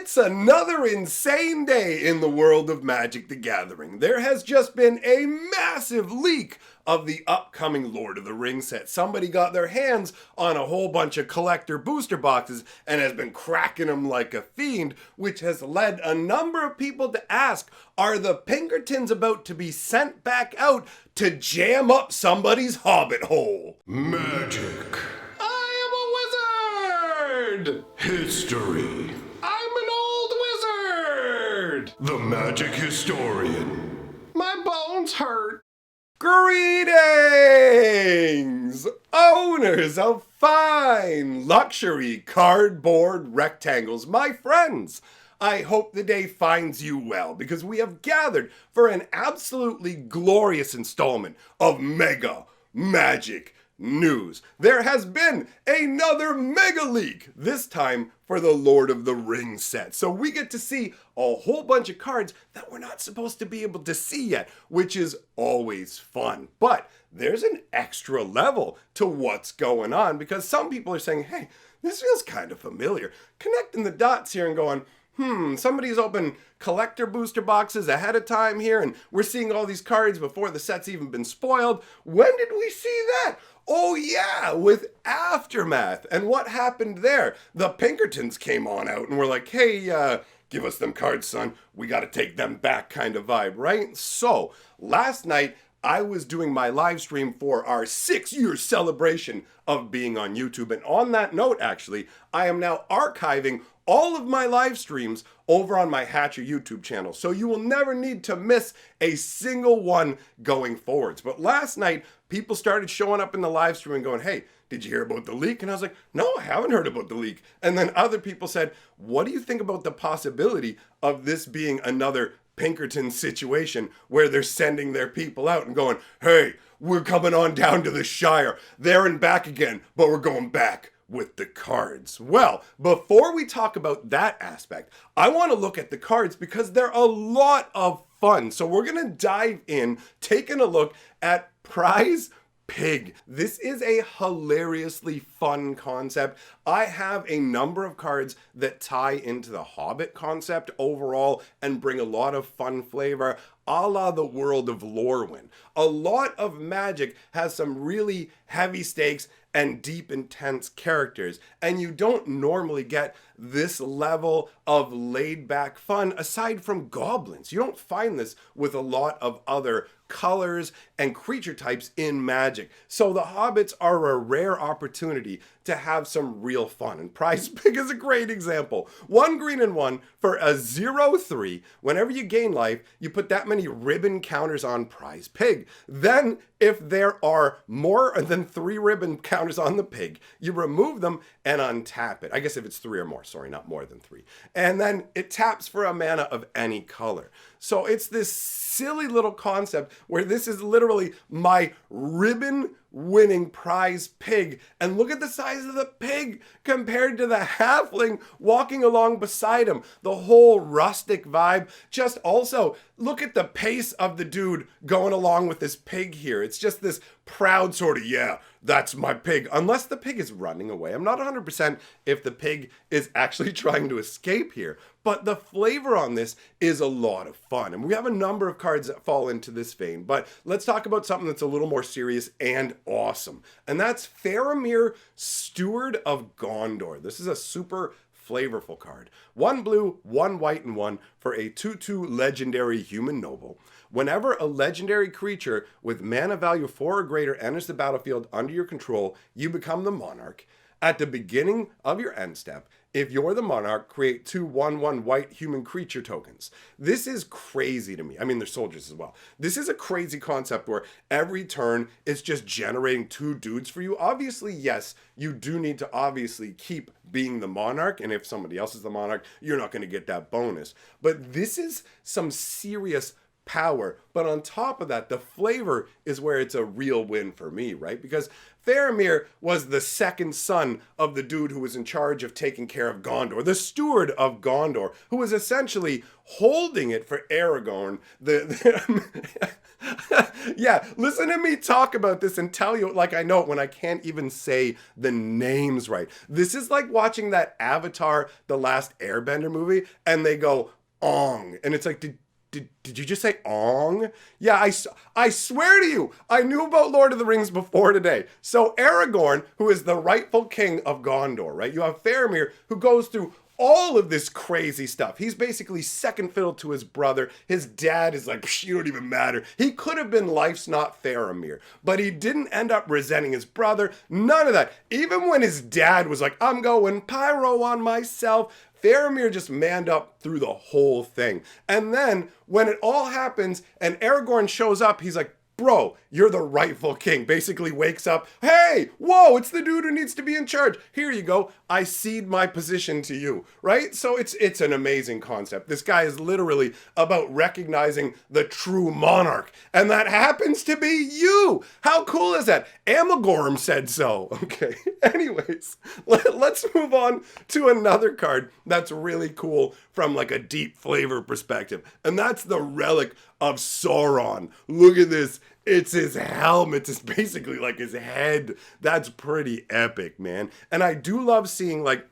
It's another insane day in the world of Magic the Gathering. There has just been a massive leak of the upcoming Lord of the Rings set. Somebody got their hands on a whole bunch of collector booster boxes and has been cracking them like a fiend, which has led a number of people to ask, are the Pinkertons about to be sent back out to jam up somebody's hobbit hole? Magic. I am a wizard! History. I'm an old wizard! The magic historian. My bones hurt. Greetings, owners of fine luxury cardboard rectangles, my friends. I hope the day finds you well because we have gathered for an absolutely glorious installment of Mega Magic News. There has been another Megaleak, this time for the Lord of the Rings set. So we get to see a whole bunch of cards that we're not supposed to be able to see yet, which is always fun. But there's an extra level to what's going on because some people are saying, hey, this feels kind of familiar. Connecting the dots here and going, somebody's opened collector booster boxes ahead of time here, and we're seeing all these cards before the set's even been spoiled. When did we see that? Oh yeah, with Aftermath. And what happened there? The Pinkertons came on out and were like, hey, give us them cards, son. We got to take them back kind of vibe, right? So last night, I was doing my live stream for our 6-year celebration of being on YouTube. And on that note, actually, I am now archiving all of my live streams over on my Hatcher YouTube channel. So you will never need to miss a single one going forwards. But last night, people started showing up in the live stream and going, hey, did you hear about the leak? And I was like, no, I haven't heard about the leak. And then other people said, what do you think about the possibility of this being another Pinkerton situation where they're sending their people out and going, hey, we're coming on down to the Shire. There and back again, but we're going back with the cards. Well, before we talk about that aspect, I want to look at the cards because they're a lot of fun. So we're going to dive in, taking a look at Prize Pig. This is a hilariously fun concept. I have a number of cards that tie into the Hobbit concept overall and bring a lot of fun flavor, a la the world of Lorwyn. A lot of Magic has some really heavy stakes and deep, intense characters, and you don't normally get this level of laid-back fun aside from goblins. You don't find this with a lot of other colors and creature types in Magic. So the Hobbits are a rare opportunity to have some real fun, and Prize Pig is a great example. 1 green and 1 for a 0/3. Whenever you gain life, you put that many ribbon counters on Prize Pig. Then, if there are more than 3 ribbon counters on the pig, you remove them and untap it. I guess if it's 3 or more, sorry, not more than 3. And then it taps for a mana of any color. So it's this silly little concept where this is literally my ribbon winning Prize Pig, and look at the size of the pig compared to the halfling walking along beside him. The whole rustic vibe. Just also look at the pace of the dude going along with this pig here. It's just this proud sort of, yeah, that's my pig, unless the pig is running away. I'm not 100% if the pig is actually trying to escape here, but the flavor on this is a lot of fun. And we have a number of cards that fall into this vein, but let's talk about something that's a little more serious and awesome. And that's Faramir, Steward of Gondor. This is a super flavorful card. 1 blue, 1 white, and 1 for a 2/2 legendary human noble. Whenever a legendary creature with mana value 4 or greater enters the battlefield under your control, you become the monarch. At the beginning of your end step, if you're the monarch, create 2 1/1 white human creature tokens. This is crazy to me. I mean, there's soldiers as well. This is a crazy concept where every turn it's just generating 2 dudes for you. Obviously, yes, you do need to obviously keep being the monarch, and if somebody else is the monarch, you're not going to get that bonus. But this is some serious power. But on top of that, the flavor is where it's a real win for me, right? Because Faramir was the second son of the dude who was in charge of taking care of Gondor, the steward of Gondor, who was essentially holding it for Aragorn. Yeah, listen to me talk about this and tell you like I know it when I can't even say the names right. This is like watching that Avatar, The Last Airbender movie, and they go, Ong. And it's like, did you just say Ong? Yeah, I swear to you, I knew about Lord of the Rings before today. So Aragorn, who is the rightful king of Gondor, right? You have Faramir, who goes through all of this crazy stuff. He's basically second fiddle to his brother. His dad is like, you don't even matter. He could have been Life's Not Faramir, but he didn't end up resenting his brother. None of that. Even when his dad was like, I'm going pyro on myself, Faramir just manned up through the whole thing. And then when it all happens and Aragorn shows up, he's like, bro, you're the rightful king. Basically wakes up, hey, whoa, it's the dude who needs to be in charge. Here you go. I cede my position to you, right? So it's an amazing concept. This guy is literally about recognizing the true monarch. And that happens to be you. How cool is that? Amagorm said so. Okay, anyways, let's move on to another card that's really cool from like a deep flavor perspective. And that's the Relic of Sauron. Look at this. It's his helmet. It's basically like his head. That's pretty epic, man. And I do love seeing like,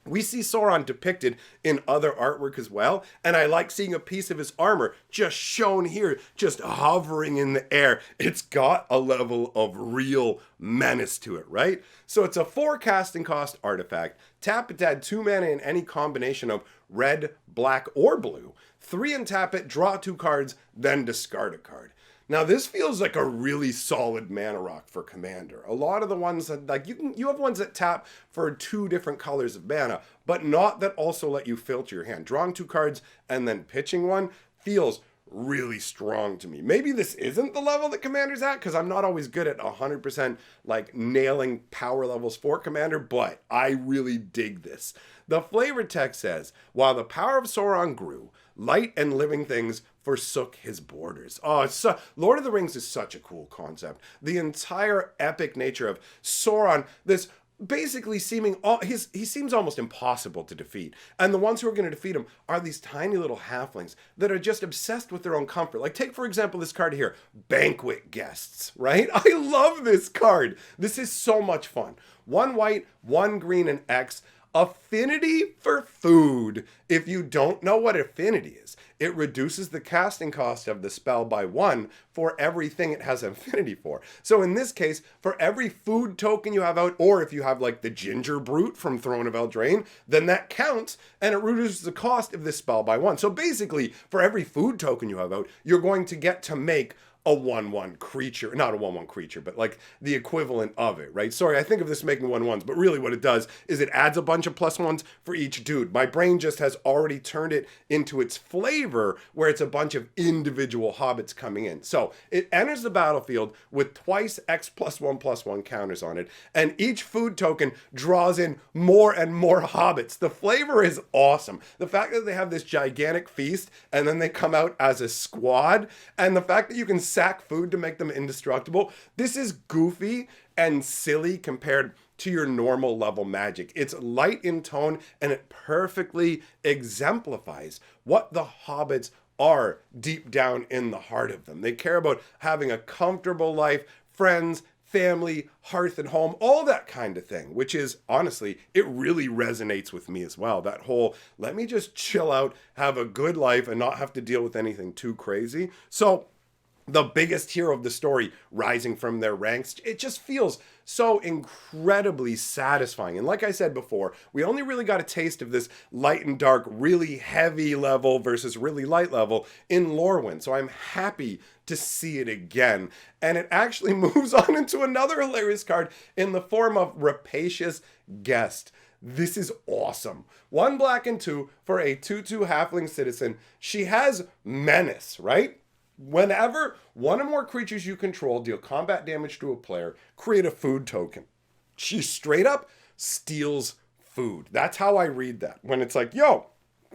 we see Sauron depicted in other artwork as well. And I like seeing a piece of his armor just shown here, just hovering in the air. It's got a level of real menace to it, right? So it's a 4 casting cost artifact. Tap it to add 2 mana in any combination of red, black, or blue. 3 and tap it, draw 2 cards, then discard a card. Now this feels like a really solid mana rock for Commander. A lot of the ones that like you have ones that tap for 2 different colors of mana, but not that also let you filter your hand. Drawing 2 cards and then pitching one feels really strong to me. Maybe this isn't the level that Commander's at because I'm not always good at 100% like nailing power levels for Commander, but I really dig this. The flavor text says, while the power of Sauron grew, light and living things forsook his borders. Oh, Lord of the Rings is such a cool concept. The entire epic nature of Sauron, this basically he seems almost impossible to defeat. And the ones who are going to defeat him are these tiny little halflings that are just obsessed with their own comfort. Like take, for example, this card here, Banquet Guests, right? I love this card. This is so much fun. 1 white, 1 green, and X. Affinity for food. If you don't know what affinity is, it reduces the casting cost of the spell by 1 for everything it has affinity for. So in this case, for every food token you have out, or if you have like the Ginger Brute from Throne of Eldraine, then that counts and it reduces the cost of this spell by 1. So basically, for every food token you have out, you're going to get to make a 1/1 creature, not a 1/1 creature, but like the equivalent of it, right? Sorry, I think of this making 1/1s, but really what it does is it adds a bunch of +1s for each dude. My brain just has already turned it into its flavor where it's a bunch of individual hobbits coming in. So it enters the battlefield with twice X +1/+1 counters on it, and each food token draws in more and more hobbits. The flavor is awesome. The fact that they have this gigantic feast and then they come out as a squad, and the fact that you can sack food to make them indestructible. This is goofy and silly compared to your normal level magic. It's light in tone and it perfectly exemplifies what the hobbits are deep down in the heart of them. They care about having a comfortable life, friends, family, hearth and home, all that kind of thing, which is honestly, it really resonates with me as well. That whole, let me just chill out, have a good life and not have to deal with anything too crazy. So the biggest hero of the story rising from their ranks, it just feels so incredibly satisfying. And like I said before, we only really got a taste of this light and dark, really heavy level versus really light level in Lorwyn. So I'm happy to see it again. And it actually moves on into another hilarious card in the form of Rapacious Guest. This is awesome. 1 black and 2 for a 2/2 halfling citizen. She has menace, right? Whenever 1 or more creatures you control deal combat damage to a player, create a food token. She straight up steals food. That's how I read that. When it's like, yo,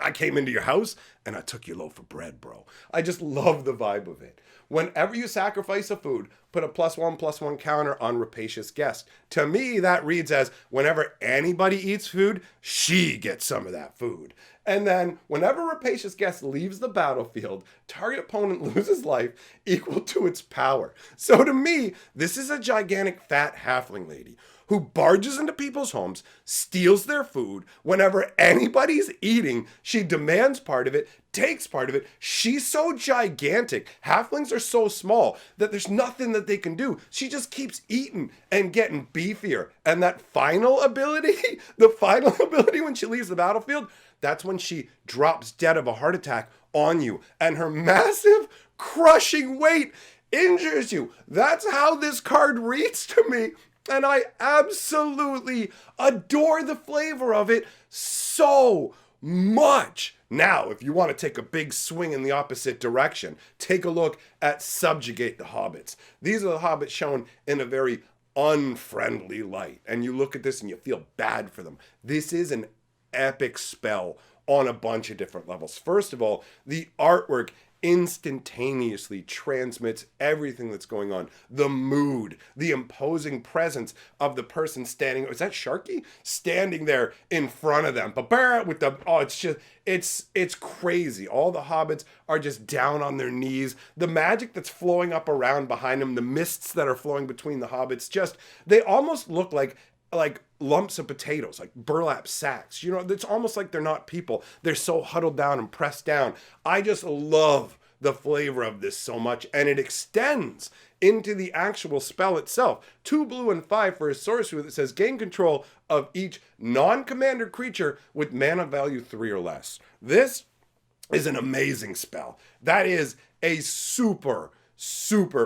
I came into your house and I took your loaf of bread, bro. I just love the vibe of it. Whenever you sacrifice a food, put a +1/+1 counter on rapacious guest. To me, that reads as whenever anybody eats food, she gets some of that food. And then whenever rapacious guest leaves the battlefield, target opponent loses life equal to its power. So to me, this is a gigantic fat halfling lady who barges into people's homes, steals their food. Whenever anybody's eating, she demands part of it, takes part of it. She's so gigantic. Halflings are so small that there's nothing that they can do. She just keeps eating and getting beefier. And that final ability, the final ability when she leaves the battlefield, that's when she drops dead of a heart attack on you. And her massive, crushing weight injures you. That's how this card reads to me. And I absolutely adore the flavor of it so much. Now, if you want to take a big swing in the opposite direction, take a look at Subjugate the Hobbits. These are the hobbits shown in a very unfriendly light. And you look at this and you feel bad for them. This is an epic spell on a bunch of different levels. First of all, the artwork instantaneously transmits everything that's going on. The mood, the imposing presence of the person standing, is that Sharky? Standing there in front of them. With the, it's crazy. All the hobbits are just down on their knees. The magic that's flowing up around behind them, the mists that are flowing between the hobbits, they almost look like lumps of potatoes, like burlap sacks. You know, it's almost like they're not people. They're so huddled down and pressed down. I just love the flavor of this so much, and it extends into the actual spell itself. 2 blue and 5 for a sorcery that says gain control of each non-commander creature with mana value 3 or less. This is an amazing spell. That is a super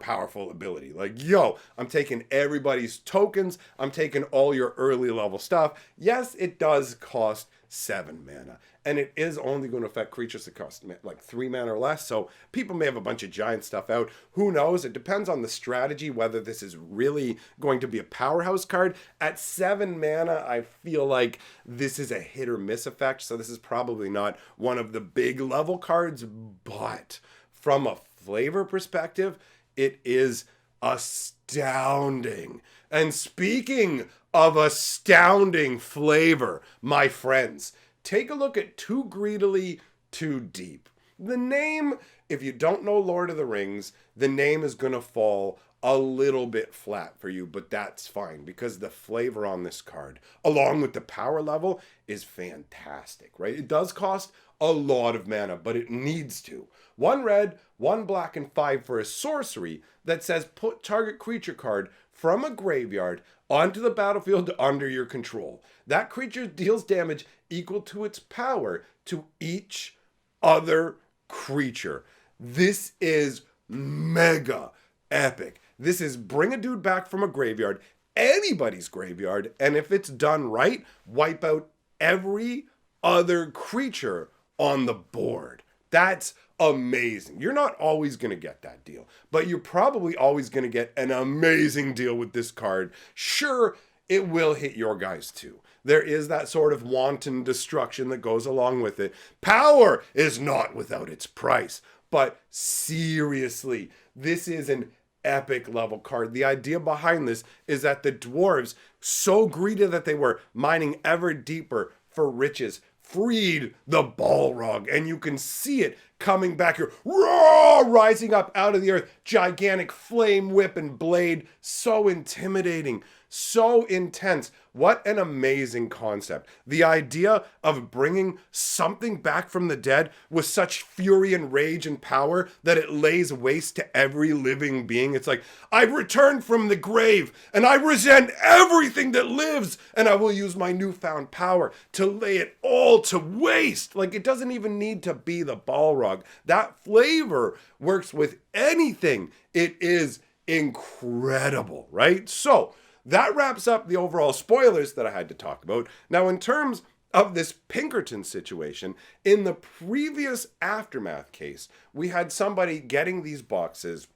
powerful ability. Like, yo, I'm taking everybody's tokens. I'm taking all your early level stuff. Yes, it does cost 7 mana, and it is only going to affect creatures that cost like 3 mana or less. So people may have a bunch of giant stuff out. Who knows? It depends on the strategy, whether this is really going to be a powerhouse card. At 7 mana, I feel like this is a hit or miss effect. So this is probably not one of the big level cards, but from a flavor perspective, it is astounding. And speaking of astounding flavor, my friends, take a look at Too Greedily, Too Deep. The name, if you don't know Lord of the Rings, the name is going to fall a little bit flat for you, but that's fine because the flavor on this card, along with the power level, is fantastic, right? It does cost a lot of mana, but it needs to. 1 red, 1 black, and 5 for a sorcery that says put target creature card from a graveyard onto the battlefield under your control. That creature deals damage equal to its power to each other creature. This is mega epic. This is bring a dude back from a graveyard, anybody's graveyard, and if it's done right, wipe out every other creature on the board. That's amazing. You're not always going to get that deal, but you're probably always going to get an amazing deal with this card. Sure, it will hit your guys too. There is that sort of wanton destruction that goes along with it. Power is not without its price, but seriously, this is an epic level card. The idea behind this is that the dwarves, so greedy that they were mining ever deeper for riches, freed the Balrog, and you can see it coming back here, rising up out of the earth, gigantic flame whip and blade, so intimidating, so intense. What an amazing concept. The idea of bringing something back from the dead with such fury and rage and power that it lays waste to every living being. It's like, I've returned from the grave and I resent everything that lives, and I will use my newfound power to lay it all to waste. Like, it doesn't even need to be the Balrog. That flavor works with anything. It is incredible, right? So, that wraps up the overall spoilers that I had to talk about. Now, in terms of this Pinkerton situation, in the previous Aftermath case, we had somebody getting these boxes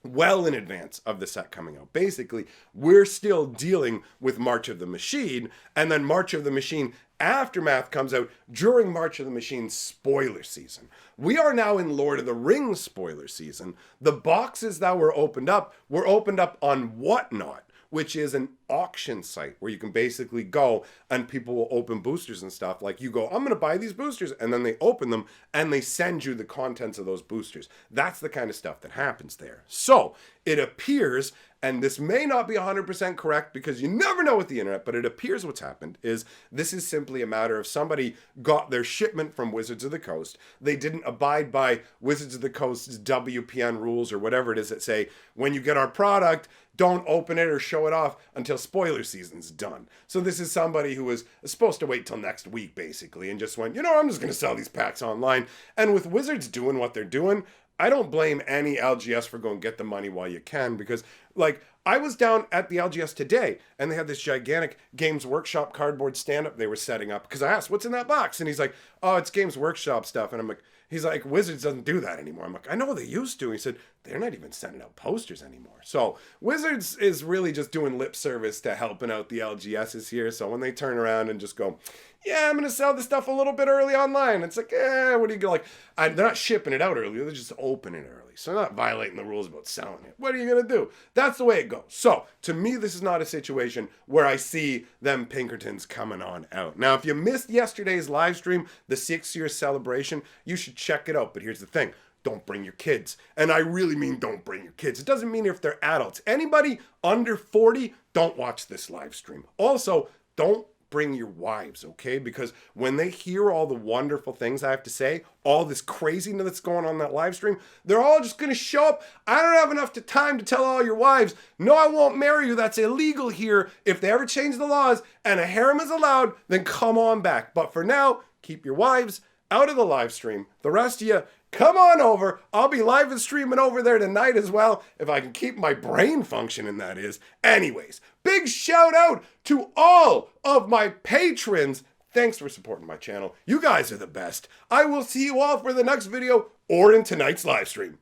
well in advance of the set coming out. Basically, we're still dealing with March of the Machine, and then March of the Machine Aftermath comes out during March of the Machine spoiler season. We are now in Lord of the Rings spoiler season. The boxes that were opened up on Whatnot, which is an auction site where you can basically go and people will open boosters and stuff. Like you go, I'm going to buy these boosters, and then they open them and they send you the contents of those boosters. That's the kind of stuff that happens there. So it appears, and this may not be 100% correct because you never know with the internet, but it appears what's happened is this is simply a matter of somebody got their shipment from Wizards of the Coast. They didn't abide by Wizards of the Coast's WPN rules or whatever it is that say, when you get our product, don't open it or show it off until spoiler season's done. So this is somebody who was supposed to wait till next week, basically, and just went, I'm just going to sell these packs online. And with Wizards doing what they're doing, I don't blame any LGS for going get the money while you can, because, I was down at the LGS today, and they had this gigantic Games Workshop cardboard stand-up they were setting up, because I asked, what's in that box? And he's like, oh, it's Games Workshop stuff. And I'm like, he's like, Wizards doesn't do that anymore. I'm like, I know they used to. He said, they're not even sending out posters anymore. So Wizards is really just doing lip service to helping out the LGSs here. So when they turn around and just go, yeah, I'm going to sell this stuff a little bit early online. It's like, what do you go? They're not shipping it out early. They're just opening it early. So they're not violating the rules about selling it. What are you going to do? That's the way it goes. So to me, this is not a situation where I see them Pinkertons coming on out. Now, if you missed yesterday's live stream, the 6-year celebration, you should check it out. But here's the thing. Don't bring your kids. And I really mean don't bring your kids. It doesn't mean if they're adults. Anybody under 40, don't watch this live stream. Also, don't bring your wives, okay? Because when they hear all the wonderful things I have to say, all this craziness that's going on in that live stream, they're all just going to show up. I don't have enough time to tell all your wives, no, I won't marry you. That's illegal here. If they ever change the laws and a harem is allowed, then come on back. But for now, keep your wives out of the live stream. The rest of you, come on over. I'll be live and streaming over there tonight as well, if I can keep my brain functioning, that is. Anyways, big shout out to all of my patrons. Thanks for supporting my channel. You guys are the best. I will see you all for the next video or in tonight's live stream.